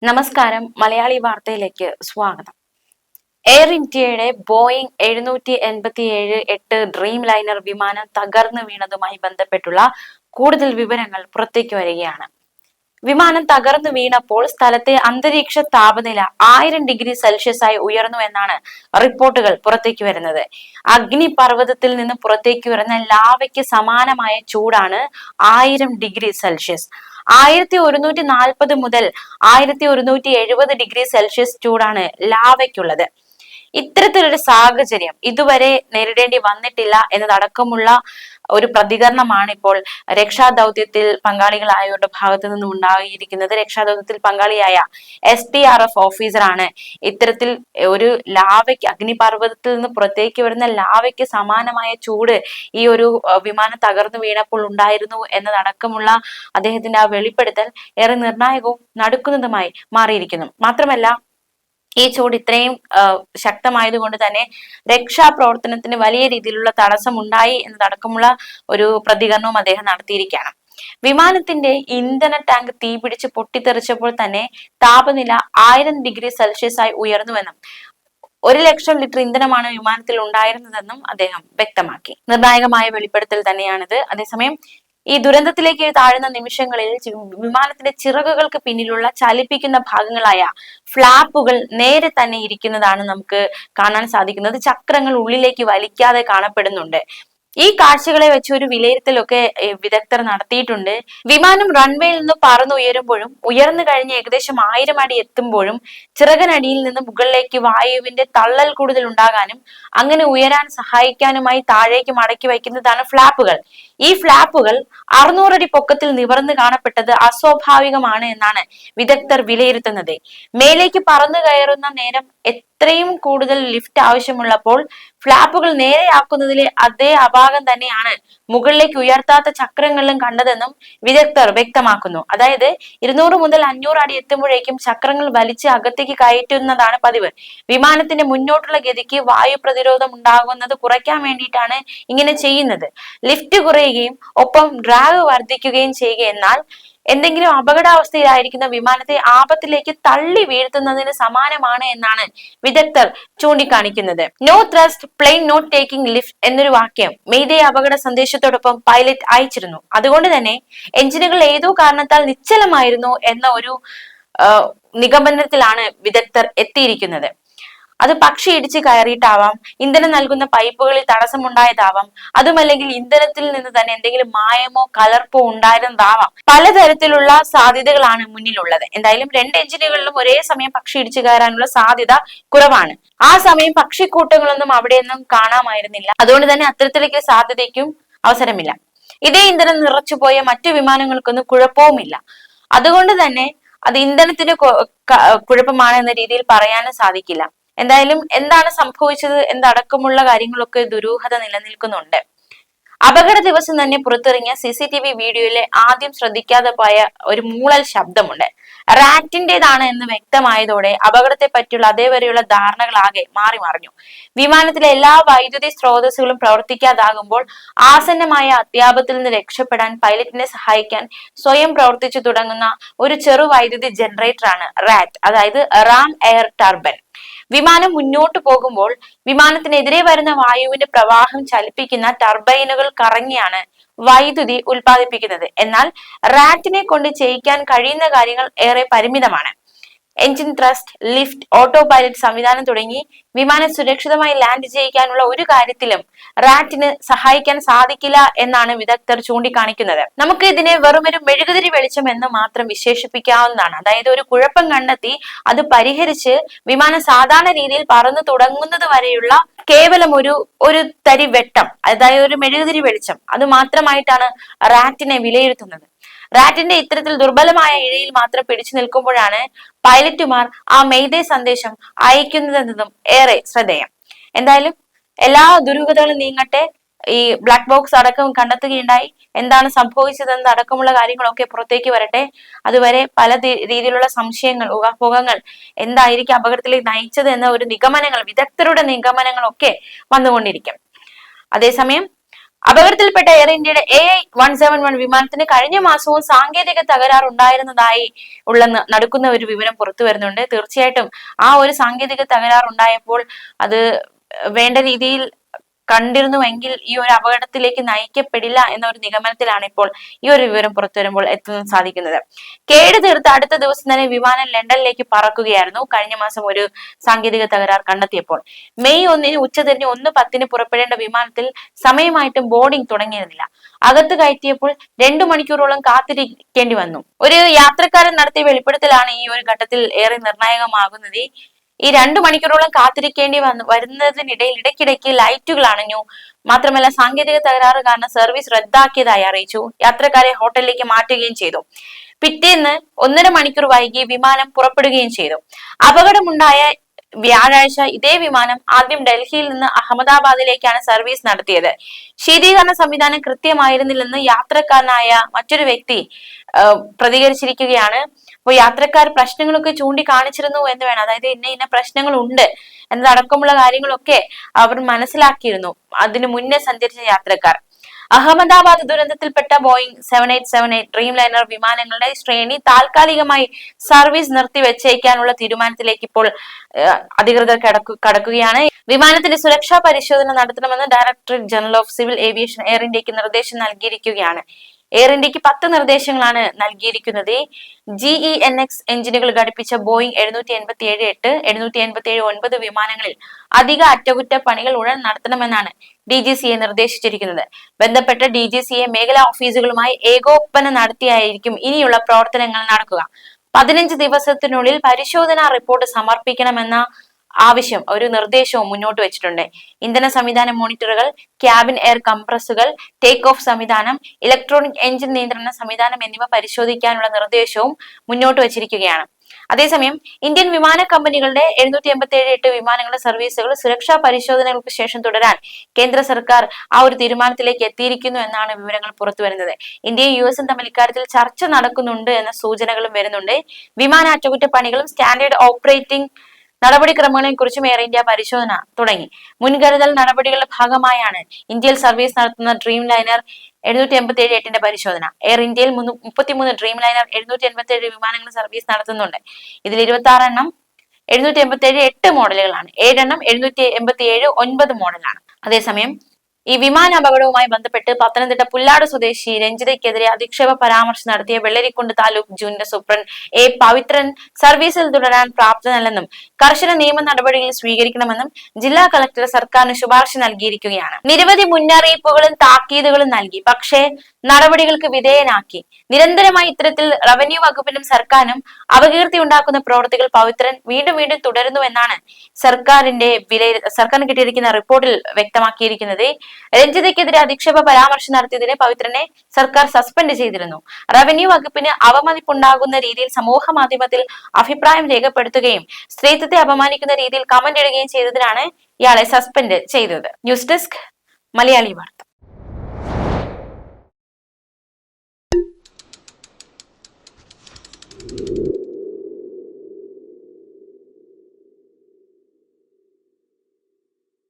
നമസ്കാരം. മലയാളി വാർത്തയിലേക്ക് സ്വാഗതം. എയർ ഇന്ത്യയുടെ ബോയിംഗ് 787-8 ഡ്രീം ലൈനർ വിമാനം തകർന്നു വീണതുമായി ബന്ധപ്പെട്ടുള്ള കൂടുതൽ വിവരങ്ങൾ പുറത്തേക്ക് വരികയാണ്. വിമാനം തകർന്നു വീണപ്പോൾ സ്ഥലത്തെ അന്തരീക്ഷ താപനില 1000 ഡിഗ്രി സെൽഷ്യസ് ആയി ഉയർന്നു എന്നാണ് റിപ്പോർട്ടുകൾ പുറത്തേക്ക് വരുന്നത്. അഗ്നിപർവ്വതത്തിൽ നിന്ന് പുറത്തേക്ക് വരുന്ന ലാവയ്ക്ക് സമാനമായ ചൂടാണ് 1000 ഡിഗ്രി സെൽഷ്യസ്. 1140 മുതൽ 1170 ഡിഗ്രി സെൽഷ്യസ് ചൂടാണ് ലാവയ്ക്കുള്ളത്. ഇത്തരത്തിലൊരു സാഹചര്യം ഇതുവരെ നേരിടേണ്ടി വന്നിട്ടില്ല എന്നതടക്കമുള്ള ഒരു പ്രതികരണമാണ് ഇപ്പോൾ രക്ഷാദൗത്യത്തിൽ പങ്കാളികളായവരുടെ ഭാഗത്തു നിന്നും ഉണ്ടായിരിക്കുന്നത്. രക്ഷാദൗത്യത്തിൽ പങ്കാളിയായ SDRF ഓഫീസറാണ് ഇത്തരത്തിൽ ഒരു ലാവയ്ക്ക്, അഗ്നിപർവ്വതത്തിൽ നിന്ന് പുറത്തേക്ക് വരുന്ന ലാവയ്ക്ക് സമാനമായ ചൂട് ഈ ഒരു വിമാനം തകർന്നു വീണപ്പോൾ ഉണ്ടായിരുന്നു എന്നതടക്കമുള്ള അദ്ദേഹത്തിന്റെ ആ വെളിപ്പെടുത്തൽ ഏറെ നിർണായകവും നടുക്കുന്നതുമായി മാറിയിരിക്കുന്നു. മാത്രമല്ല, ഈ ചൂട് ഇത്രയും ശക്തമായതുകൊണ്ട് തന്നെ രക്ഷാപ്രവർത്തനത്തിന് വലിയ രീതിയിലുള്ള തടസ്സം ഉണ്ടായി എന്നതടക്കമുള്ള ഒരു പ്രതികരണവും അദ്ദേഹം നടത്തിയിരിക്കുകയാണ്. വിമാനത്തിന്റെ ഇന്ധന ടാങ്ക് തീപിടിച്ച് പൊട്ടിത്തെറിച്ചപ്പോൾ തന്നെ താപനില 1000 ഡിഗ്രി സെൽഷ്യസ് ആയി ഉയർന്നുവെന്നും 1,00,000 ലിറ്റർ ഇന്ധനമാണ് വിമാനത്തിൽ ഉണ്ടായിരുന്നതെന്നും അദ്ദേഹം വ്യക്തമാക്കി. നിർണായകമായ വെളിപ്പെടുത്തൽ തന്നെയാണിത്. അതേസമയം ഈ ദുരന്തത്തിലേക്ക് താഴുന്ന നിമിഷങ്ങളിൽ വിമാനത്തിന്റെ ചിറകുകൾക്ക് പിന്നിലുള്ള ചലിപ്പിക്കുന്ന ഭാഗങ്ങളായ ഫ്ലാപ്പുകൾ നേരെ തന്നെ ഇരിക്കുന്നതാണ് നമുക്ക് കാണാൻ സാധിക്കുന്നത്. ചക്രങ്ങൾ ഉള്ളിലേക്ക് വലിക്കാതെ കാണപ്പെടുന്നുണ്ട്. ഈ കാഴ്ചകളെ വെച്ച് ഒരു വിലയിരുത്തലൊക്കെ വിദഗ്ധർ നടത്തിയിട്ടുണ്ട്. വിമാനം റൺവേയിൽ നിന്ന് പറന്നുയരുമ്പോഴും ഉയർന്നു കഴിഞ്ഞ് ഏകദേശം 1000 അടി എത്തുമ്പോഴും ചിറകനടിയിൽ നിന്ന് മുകളിലേക്ക് വായുവിന്റെ തള്ളൽ കൂടുതൽ ഉണ്ടാകാനും അങ്ങനെ ഉയരാൻ സഹായിക്കാനുമായി താഴേക്ക് മടക്കി വയ്ക്കുന്നതാണ് ഫ്ലാപ്പുകൾ. ഈ ഫ്ലാപ്പുകൾ 600 അടി പൊക്കത്തിൽ നിവർന്നു കാണപ്പെട്ടത് അസ്വാഭാവികമാണ് എന്നാണ് വിദഗ്ധർ വിലയിരുത്തുന്നത്. മേലേക്ക് പറന്നു കയറുന്ന നേരം എത്രയും കൂടുതൽ ലിഫ്റ്റ് ആവശ്യമുള്ളപ്പോൾ ഫ്ലാപ്പുകൾ നേരെയാക്കുന്നതിലെ അതേ അപാകം തന്നെയാണ് മുകളിലേക്ക് ഉയർത്താത്ത ചക്രങ്ങളിലും കണ്ടതെന്നും വിദഗ്ധർ വ്യക്തമാക്കുന്നു. അതായത് 200 മുതൽ 500 അടി എത്തുമ്പോഴേക്കും ചക്രങ്ങൾ വലിച്ച് അകത്തേക്ക് കയറ്റുന്നതാണ് പതിവ്. വിമാനത്തിന്റെ മുന്നോട്ടുള്ള ഗതിക്ക് വായു പ്രതിരോധം ഉണ്ടാകുന്നത് കുറയ്ക്കാൻ വേണ്ടിയിട്ടാണ് ഇങ്ങനെ ചെയ്യുന്നത്. ലിഫ്റ്റ് കുറയുകയും ഒപ്പം ഡ്രാഗ് വർദ്ധിക്കുകയും ചെയ്യുക എന്നാൽ എന്തെങ്കിലും അപകടാവസ്ഥയിലായിരിക്കുന്ന വിമാനത്തെ ആപത്തിലേക്ക് തള്ളി വീഴ്ത്തുന്നതിന് സമാനമാണ് എന്നാണ് വിദഗ്ധർ ചൂണ്ടിക്കാണിക്കുന്നത്. No thrust plane not taking lift എന്നൊരു വാക്യം മെയ്ഡേ അപകട സന്ദേശത്തോടൊപ്പം പൈലറ്റ് അയച്ചിരുന്നു. അതുകൊണ്ട് തന്നെ എഞ്ചിനുകൾ ഏതോ കാരണത്താൽ നിശ്ചലമായിരുന്നു എന്ന ഒരു നിഗമനത്തിലാണ് വിദഗ്ധർ എത്തിയിരിക്കുന്നത്. അത് പക്ഷി ഇടിച്ച് കയറിയിട്ടാവാം, ഇന്ധനം നൽകുന്ന പൈപ്പുകളിൽ തടസ്സമുണ്ടായതാവാം, അതുമല്ലെങ്കിൽ ഇന്ധനത്തിൽ നിന്ന് തന്നെ എന്തെങ്കിലും മായമോ കലർപ്പോ ഉണ്ടായിരുന്നതാവാം. പലതരത്തിലുള്ള സാധ്യതകളാണ് മുന്നിലുള്ളത്. എന്തായാലും 2 എഞ്ചിനുകളിലും ഒരേ സമയം പക്ഷി ഇടിച്ചു കയറാനുള്ള സാധ്യത കുറവാണ്. ആ സമയം പക്ഷിക്കൂട്ടങ്ങളൊന്നും അവിടെയൊന്നും കാണാമായിരുന്നില്ല. അതുകൊണ്ട് തന്നെ അത്തരത്തിലേക്ക് സാധ്യതയ്ക്കും അവസരമില്ല. ഇതേ ഇന്ധനം നിറച്ചുപോയ മറ്റു വിമാനങ്ങൾക്കൊന്നും കുഴപ്പവുമില്ല. അതുകൊണ്ട് തന്നെ അത് ഇന്ധനത്തിന് കുഴപ്പമാണ് എന്ന രീതിയിൽ പറയാനും സാധിക്കില്ല. എന്തായാലും എന്താണ് സംഭവിച്ചത് എന്നടക്കമുള്ള കാര്യങ്ങളൊക്കെ ദുരൂഹത നിലനിൽക്കുന്നുണ്ട്. അപകട ദിവസം തന്നെ പുറത്തിറങ്ങിയ CCTV വീഡിയോയിലെ ആദ്യം ശ്രദ്ധിക്കാതെ പോയ ഒരു മൂളൽ ശബ്ദമുണ്ട്. റാറ്റിന്റേതാണ് എന്ന് വ്യക്തമായതോടെ അപകടത്തെ പറ്റിയുള്ള അതേവരെയുള്ള ധാരണകളാകെ മാറി മറിഞ്ഞു. വിമാനത്തിലെ എല്ലാ വൈദ്യുതി സ്രോതസ്സുകളും പ്രവർത്തിക്കാതാകുമ്പോൾ ആസന്നമായ അത്യാപത്തിൽ നിന്ന് രക്ഷപ്പെടാൻ പൈലറ്റിനെ സഹായിക്കാൻ സ്വയം പ്രവർത്തിച്ചു തുടങ്ങുന്ന ഒരു ചെറു വൈദ്യുതി ജനറേറ്ററാണ് റാറ്റ്, അതായത് റാം എയർ ടർബൻ. വിമാനം മുന്നോട്ട് പോകുമ്പോൾ വിമാനത്തിനെതിരെ വരുന്ന വായുവിന്റെ പ്രവാഹം ചലിപ്പിക്കുന്ന ടർബൈനുകൾ കറങ്ങിയാണ് വൈദ്യുതി ഉൽപ്പാദിപ്പിക്കുന്നത്. എന്നാൽ റാറ്റിനെ കൊണ്ട് ചെയ്യിക്കാൻ കഴിയുന്ന കാര്യങ്ങൾ ഏറെ പരിമിതമാണ്. Engine thrust, lift, auto pilot സംവിധാനം തുടങ്ങി വിമാനം സുരക്ഷിതമായി ലാൻഡ് ചെയ്യിക്കാനുള്ള ഒരു കാര്യത്തിലും റാറ്റിന് സഹായിക്കാൻ സാധിക്കില്ല എന്നാണ് വിദഗ്ധർ ചൂണ്ടിക്കാണിക്കുന്നത്. നമുക്ക് ഇതിനെ വെറുമൊരു മെഴുകുതിരി വെളിച്ചം എന്ന് മാത്രം വിശേഷിപ്പിക്കാവുന്നതാണ്. അതായത് ഒരു കുഴപ്പം കണ്ടെത്തി അത് പരിഹരിച്ച് വിമാനം സാധാരണ രീതിയിൽ പറന്നു തുടങ്ങുന്നത് വരെയുള്ള കേവലം ഒരു തരി വെട്ടം, അതായത് ഒരു മെഴുകുതിരി വെളിച്ചം, അത് മാത്രമായിട്ടാണ് റാറ്റിനെ വിലയിരുത്തുന്നത്. റാറ്റിന്റെ ഇത്തരത്തിൽ ദുർബലമായ ഇഴയിൽ മാത്രം പിടിച്ചു നിൽക്കുമ്പോഴാണ് പൈലറ്റുമാർ ആ മെയ്ഡേ സന്ദേശം അയക്കുന്നതെന്നതും ഏറെ ശ്രദ്ധേയം. എന്തായാലും എല്ലാ ദുരൂഹതകളും നീങ്ങട്ടെ. ഈ ബ്ലാക്ക് ബോക്സ് അടക്കം കണ്ടെത്തുകയുണ്ടായി. എന്താണ് സംഭവിച്ചതെന്ന് അടക്കമുള്ള കാര്യങ്ങളൊക്കെ പുറത്തേക്ക് വരട്ടെ. അതുവരെ പല രീതിയിലുള്ള സംശയങ്ങൾ, ഊഹാപോഹങ്ങൾ, എന്തായിരിക്കും അപകടത്തിലേക്ക് നയിച്ചത് എന്ന ഒരു നിഗമനങ്ങൾ, വിദഗ്ധരുടെ നിഗമനങ്ങളൊക്കെ വന്നുകൊണ്ടിരിക്കും. അതേസമയം അപകടത്തിൽപ്പെട്ട എയർ ഇന്ത്യയുടെ AI-171 വിമാനത്തിന് കഴിഞ്ഞ മാസവും സാങ്കേതിക തകരാർ ഉണ്ടായിരുന്നതായി നടക്കുന്ന ഒരു വിവരം പുറത്തു വരുന്നുണ്ട്. തീർച്ചയായിട്ടും ആ ഒരു സാങ്കേതിക തകരാർ ഉണ്ടായപ്പോൾ അത് വേണ്ട രീതിയിൽ കണ്ടിരുന്നുവെങ്കിൽ ഈ ഒരു അപകടത്തിലേക്ക് നയിക്കപ്പെടില്ല എന്ന ഒരു നിഗമനത്തിലാണ് ഇപ്പോൾ ഈ ഒരു വിവരം പുറത്തു വരുമ്പോൾ എത്താൻ സാധിക്കുന്നത്. കേട് തീർത്ത് അടുത്ത ദിവസം തന്നെ വിമാനം ലണ്ടനിലേക്ക് പറക്കുകയായിരുന്നു. കഴിഞ്ഞ മാസം ഒരു സാങ്കേതിക തകരാർ കണ്ടെത്തിയപ്പോൾ മെയ് 1 ഉച്ചതിരിഞ്ഞ് 1:10 പുറപ്പെടേണ്ട വിമാനത്തിൽ സമയമായിട്ടും ബോർഡിംഗ് തുടങ്ങിയിരുന്നില്ല. അകത്ത് കയറ്റിയപ്പോൾ 2 മണിക്കൂറോളം കാത്തിരിക്കേണ്ടി വന്നു. ഒരു യാത്രക്കാരൻ നടത്തിയ വെളിപ്പെടുത്തലാണ് ഈ ഒരു ഘട്ടത്തിൽ ഏറെ നിർണായകമാകുന്നത്. ഈ 2 മണിക്കൂറോളം കാത്തിരിക്കേണ്ടി വരുന്നതിനിടയിൽ ഇടയ്ക്കിടയ്ക്ക് ലൈറ്റുകൾ അണഞ്ഞു. മാത്രമല്ല സാങ്കേതിക തകരാറ് കാരണം സർവീസ് റദ്ദാക്കിയതായി അറിയിച്ചു. യാത്രക്കാരെ ഹോട്ടലിലേക്ക് മാറ്റുകയും ചെയ്തു. പിറ്റേന്ന് 1.5 മണിക്കൂർ വൈകി വിമാനം പുറപ്പെടുകയും ചെയ്തു. അപകടമുണ്ടായ വ്യാഴാഴ്ച ഇതേ വിമാനം ആദ്യം ഡൽഹിയിൽ നിന്ന് അഹമ്മദാബാദിലേക്കാണ് സർവീസ് നടത്തിയത്. ശീതീകരണ സംവിധാനം കൃത്യമായിരുന്നില്ലെന്ന് യാത്രക്കാരനായ മറ്റൊരു വ്യക്തി പ്രതികരിച്ചിരിക്കുകയാണ്. അപ്പോൾ യാത്രക്കാർ പ്രശ്നങ്ങളൊക്കെ ചൂണ്ടിക്കാണിച്ചിരുന്നു എന്ന് വേണം. അതായത് ഇന്ന പ്രശ്നങ്ങൾ ഉണ്ട് എന്നതടക്കമുള്ള കാര്യങ്ങളൊക്കെ അവർ മനസ്സിലാക്കിയിരുന്നു അതിനു മുന്നേ സഞ്ചരിച്ച യാത്രക്കാർ. അഹമ്മദാബാദ് ദുരന്തത്തിൽപ്പെട്ട ബോയിങ് 7878 ഡ്രീം ലൈനർ വിമാനങ്ങളുടെ ശ്രേണി താൽക്കാലികമായി സർവീസ് നിർത്തിവെച്ചേക്കാനുള്ള തീരുമാനത്തിലേക്ക് ഇപ്പോൾ അധികൃതർ കടക്കുകയാണ്. വിമാനത്തിന്റെ സുരക്ഷാ പരിശോധന നടത്തണമെന്ന് directorate general of civil aviation air ഇന്ത്യക്ക് നിർദ്ദേശം നൽകിയിരിക്കുകയാണ്. എയർ ഇന്ത്യക്ക് 10 നിർദ്ദേശങ്ങളാണ് നൽകിയിരിക്കുന്നത്. GEnx എഞ്ചിനുകൾ ഘടിപ്പിച്ച ബോയിങ് 787-8 787-9 വിമാനങ്ങളിൽ അധിക അറ്റകുറ്റപ്പണികൾ ഉടൻ നടത്തണമെന്നാണ് DGCA നിർദ്ദേശിച്ചിരിക്കുന്നത്. ബന്ധപ്പെട്ട DGCA മേഖലാ ഓഫീസുകളുമായി ഏകോപനം നടത്തിയായിരിക്കും ഇനിയുള്ള പ്രവർത്തനങ്ങൾ നടക്കുക. 15 ദിവസത്തിനുള്ളിൽ പരിശോധനാ റിപ്പോർട്ട് സമർപ്പിക്കണമെന്ന ആവശ്യം ഒരു നിർദ്ദേശവും മുന്നോട്ട് വെച്ചിട്ടുണ്ട്. ഇന്ധന സംവിധാന മോണിറ്ററുകൾ, ക്യാബിൻ എയർ കംപ്രസുകൾ, ടേക്ക് ഓഫ് സംവിധാനം, ഇലക്ട്രോണിക് എഞ്ചിൻ നിയന്ത്രണ സംവിധാനം എന്നിവ പരിശോധിക്കാനുള്ള നിർദ്ദേശവും മുന്നോട്ട് വച്ചിരിക്കുകയാണ്. അതേസമയം ഇന്ത്യൻ വിമാന കമ്പനികളുടെ 787-8 വിമാനങ്ങളുടെ സർവീസുകൾ സുരക്ഷാ പരിശോധനകൾക്ക് ശേഷം തുടരാൻ കേന്ദ്ര സർക്കാർ ആ ഒരു തീരുമാനത്തിലേക്ക് എത്തിയിരിക്കുന്നു എന്നാണ് വിവരങ്ങൾ പുറത്തു വരുന്നത്. ഇന്ത്യയും US തമ്മിൽ ഇക്കാര്യത്തിൽ ചർച്ച നടക്കുന്നുണ്ട് എന്ന സൂചനകളും വരുന്നുണ്ട്. വിമാന അറ്റകുറ്റപ്പണികളും സ്റ്റാൻഡേർഡ് ഓപ്പറേറ്റിംഗ് നടപടിക്രമങ്ങളെ കുറിച്ചും എയർ ഇന്ത്യ പരിശോധന തുടങ്ങി. മുൻകരുതൽ നടപടികളുടെ ഭാഗമായാണ് ഇന്ത്യയിൽ സർവീസ് നടത്തുന്ന ഡ്രീം ലൈനർ 787-8 പരിശോധന. എയർ ഇന്ത്യയിൽ 33 ഡ്രീം ലൈനർ 787 വിമാനങ്ങൾ സർവീസ് നടത്തുന്നുണ്ട്. ഇതിൽ 26 എണ്ണം 787-8 മോഡലുകളാണ്. 7 എണ്ണം 787-9 മോഡലാണ്. അതേസമയം ഈ വിമാന അപകടവുമായി ബന്ധപ്പെട്ട് പത്തനംതിട്ട പുല്ലാട് സ്വദേശി രഞ്ജിതയ്ക്കെതിരെ അധിക്ഷേപ പരാമർശം നടത്തിയ വെള്ളരിക്കുണ്ട് താലൂക്ക് ജൂനിയർ സൂപ്രണ്ട് പവിത്രൻ സർവീസിൽ തുടരാൻ പ്രാപ്തനല്ലെന്നും കർശന നിയമ നടപടികൾ സ്വീകരിക്കണമെന്നും ജില്ലാ കളക്ടർ സർക്കാരിന് ശുപാർശ നൽകിയിരിക്കുകയാണ്. നിരവധി മുന്നറിയിപ്പുകളും താക്കീതുകളും നൽകി, പക്ഷേ നടപടികൾക്ക് വിധേയനാക്കി. നിരന്തരമായി ഇത്തരത്തിൽ റവന്യൂ വകുപ്പിനും സർക്കാരിനും അപകീർത്തി ഉണ്ടാക്കുന്ന പ്രവൃത്തികൾ പവിത്രൻ വീണ്ടും വീണ്ടും തുടരുന്നുവെന്നാണ് സർക്കാരിന് കിട്ടിയിരിക്കുന്ന റിപ്പോർട്ടിൽ വ്യക്തമാക്കിയിരിക്കുന്നത്. രഞ്ജിതയ്ക്കെതിരെ അധിക്ഷേപ പരാമർശം നടത്തിയതിന് പവിത്രനെ സർക്കാർ സസ്പെൻഡ് ചെയ്തിരുന്നു. റവന്യൂ വകുപ്പിന് അവമതിപ്പുണ്ടാകുന്ന രീതിയിൽ സമൂഹ മാധ്യമത്തിൽ അഭിപ്രായം രേഖപ്പെടുത്തുകയും സ്ത്രീത്വത്തെ അപമാനിക്കുന്ന രീതിയിൽ കമന്റ് ഇടുകയും ചെയ്തതിനാണ് ഇയാളെ സസ്പെൻഡ് ചെയ്തത്. ന്യൂസ് ഡെസ്ക് മലയാളി വാർത്ത.